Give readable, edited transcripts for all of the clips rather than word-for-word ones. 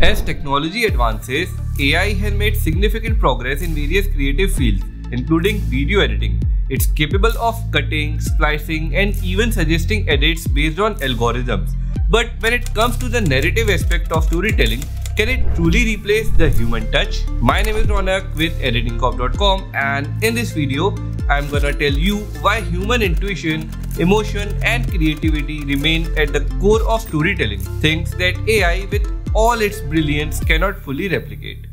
As technology advances, AI has made significant progress in various creative fields, including video editing. It's capable of cutting, splicing, and even suggesting edits based on algorithms. But when it comes to the narrative aspect of storytelling, can it truly replace the human touch? My name is Ronak with editingcorp.com, and in this video, I'm gonna tell you why human intuition, emotion, and creativity remain at the core of storytelling, things that AI with all its brilliance cannot fully replicate.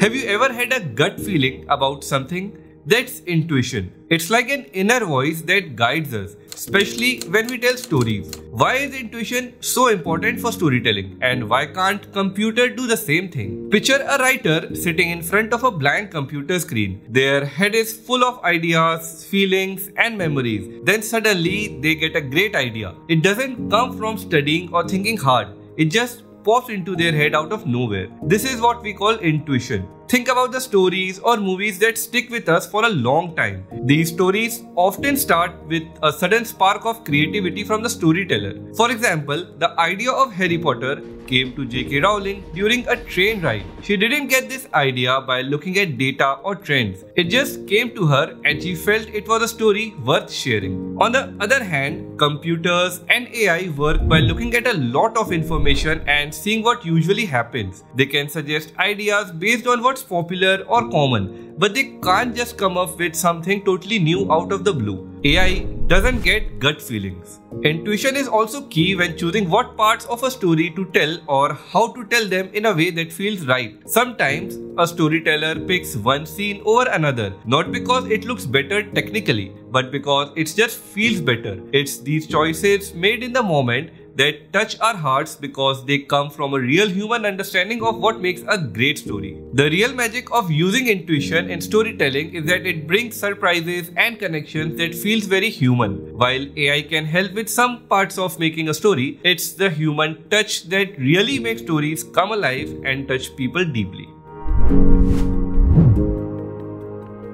Have you ever had a gut feeling about something? That's intuition. It's like an inner voice that guides us, especially when we tell stories. Why is intuition so important for storytelling, and why can't computer do the same thing? Picture a writer sitting in front of a blank computer screen. Their head is full of ideas, feelings, and memories. Then suddenly they get a great idea. It doesn't come from studying or thinking hard. It just pops into their head out of nowhere. This is what we call intuition. Think about the stories or movies that stick with us for a long time. These stories often start with a sudden spark of creativity from the storyteller. For example, the idea of Harry Potter came to J.K. Rowling during a train ride. She didn't get this idea by looking at data or trends. It just came to her and she felt it was a story worth sharing. On the other hand, computers and AI work by looking at a lot of information and seeing what usually happens. They can suggest ideas based on what's popular or common, but they can't just come up with something totally new out of the blue. AI doesn't get gut feelings. Intuition is also key when choosing what parts of a story to tell or how to tell them in a way that feels right. Sometimes a storyteller picks one scene over another, not because it looks better technically, but because it just feels better. It's these choices made in the moment that touch our hearts because they come from a real human understanding of what makes a great story. The real magic of using intuition in storytelling is that it brings surprises and connections that feels very human. While AI can help with some parts of making a story, it's the human touch that really makes stories come alive and touch people deeply.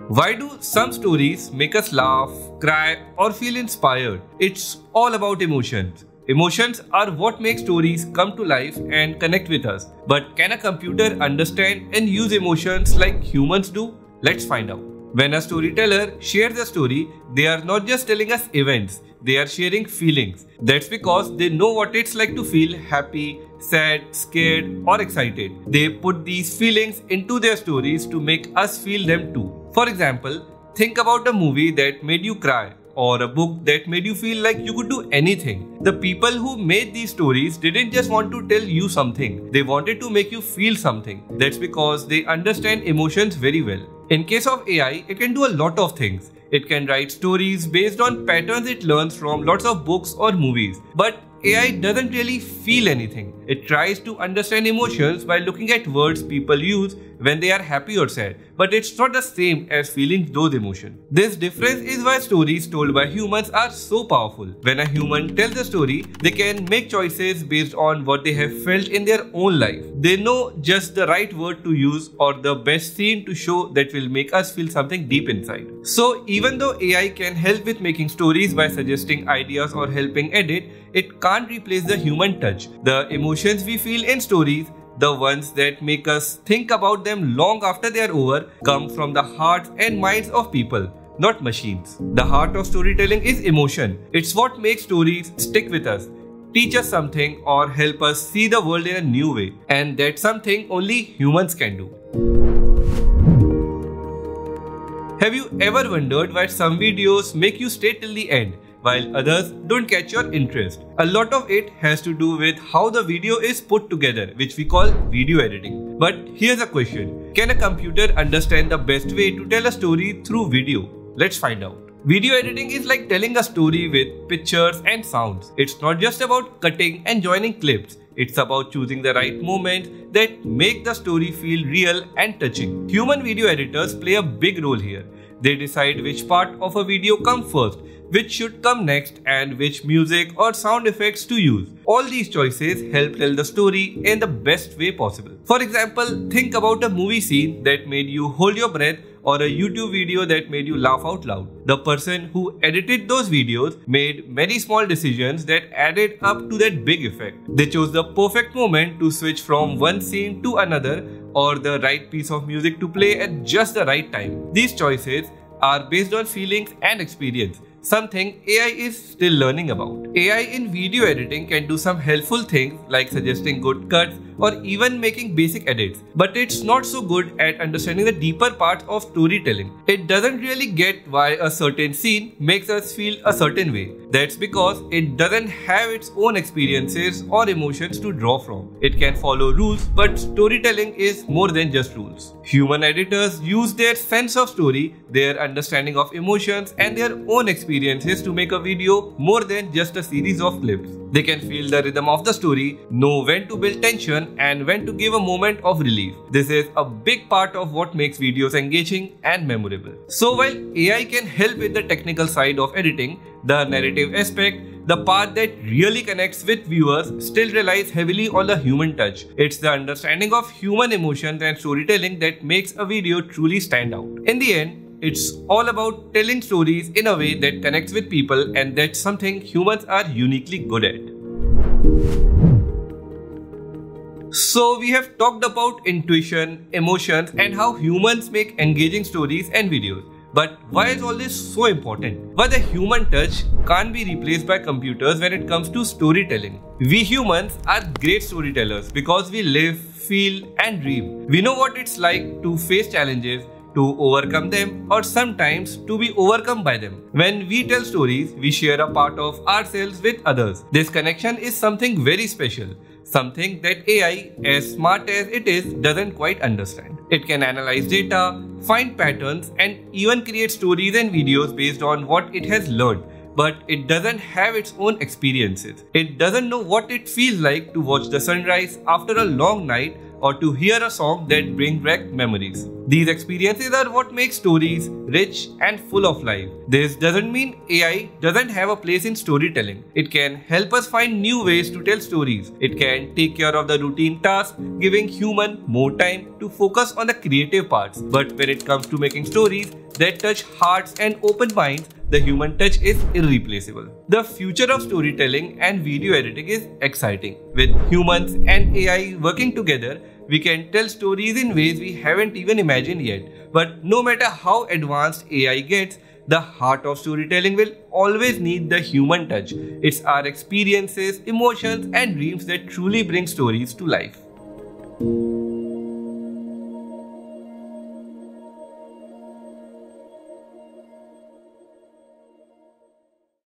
Why do some stories make us laugh, cry, or feel inspired? It's all about emotions. Emotions are what make stories come to life and connect with us. But can a computer understand and use emotions like humans do? Let's find out. When a storyteller shares a story, they are not just telling us events, they are sharing feelings. That's because they know what it's like to feel happy, sad, scared, or excited. They put these feelings into their stories to make us feel them too. For example, think about a movie that made you cry, or a book that made you feel like you could do anything. The people who made these stories didn't just want to tell you something, they wanted to make you feel something. That's because they understand emotions very well. In case of AI, it can do a lot of things. It can write stories based on patterns it learns from lots of books or movies. But AI doesn't really feel anything. It tries to understand emotions by looking at words people use when they are happy or sad, but it's not the same as feeling those emotions. This difference is why stories told by humans are so powerful. When a human tells a story, they can make choices based on what they have felt in their own life. They know just the right word to use or the best scene to show that will make us feel something deep inside. So even though AI can help with making stories by suggesting ideas or helping edit, it can't replace the human touch. The emotions we feel in stories, the ones that make us think about them long after they are over, come from the hearts and minds of people, not machines. The heart of storytelling is emotion. It's what makes stories stick with us, teach us something, or help us see the world in a new way. And that's something only humans can do. Have you ever wondered why some videos make you stay till the end, while others don't catch your interest? A lot of it has to do with how the video is put together, which we call video editing. But here's a question. Can a computer understand the best way to tell a story through video? Let's find out. Video editing is like telling a story with pictures and sounds. It's not just about cutting and joining clips. It's about choosing the right moments that make the story feel real and touching. Human video editors play a big role here. They decide which part of a video comes first, which should come next, and which music or sound effects to use. All these choices help tell the story in the best way possible. For example, think about a movie scene that made you hold your breath or a YouTube video that made you laugh out loud. The person who edited those videos made many small decisions that added up to that big effect. They chose the perfect moment to switch from one scene to another, or the right piece of music to play at just the right time. These choices are based on feelings and experience, something AI is still learning about. AI in video editing can do some helpful things like suggesting good cuts or even making basic edits, but it's not so good at understanding the deeper parts of storytelling. It doesn't really get why a certain scene makes us feel a certain way. That's because it doesn't have its own experiences or emotions to draw from. It can follow rules, but storytelling is more than just rules. Human editors use their sense of story, their understanding of emotions, and their own experiences to make a video more than just a series of clips. They can feel the rhythm of the story, know when to build tension and when to give a moment of relief. This is a big part of what makes videos engaging and memorable. So while AI can help with the technical side of editing, the narrative aspect, the part that really connects with viewers, still relies heavily on the human touch. It's the understanding of human emotions and storytelling that makes a video truly stand out. In the end, it's all about telling stories in a way that connects with people, and that's something humans are uniquely good at. So we have talked about intuition, emotions, and how humans make engaging stories and videos. But why is all this so important? Why the human touch can't be replaced by computers when it comes to storytelling? We humans are great storytellers because we live, feel, and dream. We know what it's like to face challenges, to overcome them, or sometimes to be overcome by them. When we tell stories, we share a part of ourselves with others. This connection is something very special, something that AI, as smart as it is, doesn't quite understand. It can analyze data, find patterns, and even create stories and videos based on what it has learned. But it doesn't have its own experiences. It doesn't know what it feels like to watch the sunrise after a long night or to hear a song that brings back memories. These experiences are what make stories rich and full of life. This doesn't mean AI doesn't have a place in storytelling. It can help us find new ways to tell stories. It can take care of the routine tasks, giving humans more time to focus on the creative parts. But when it comes to making stories that touch hearts and open minds, the human touch is irreplaceable. The future of storytelling and video editing is exciting. With humans and AI working together, we can tell stories in ways we haven't even imagined yet. But no matter how advanced AI gets, the heart of storytelling will always need the human touch. It's our experiences, emotions, and dreams that truly bring stories to life.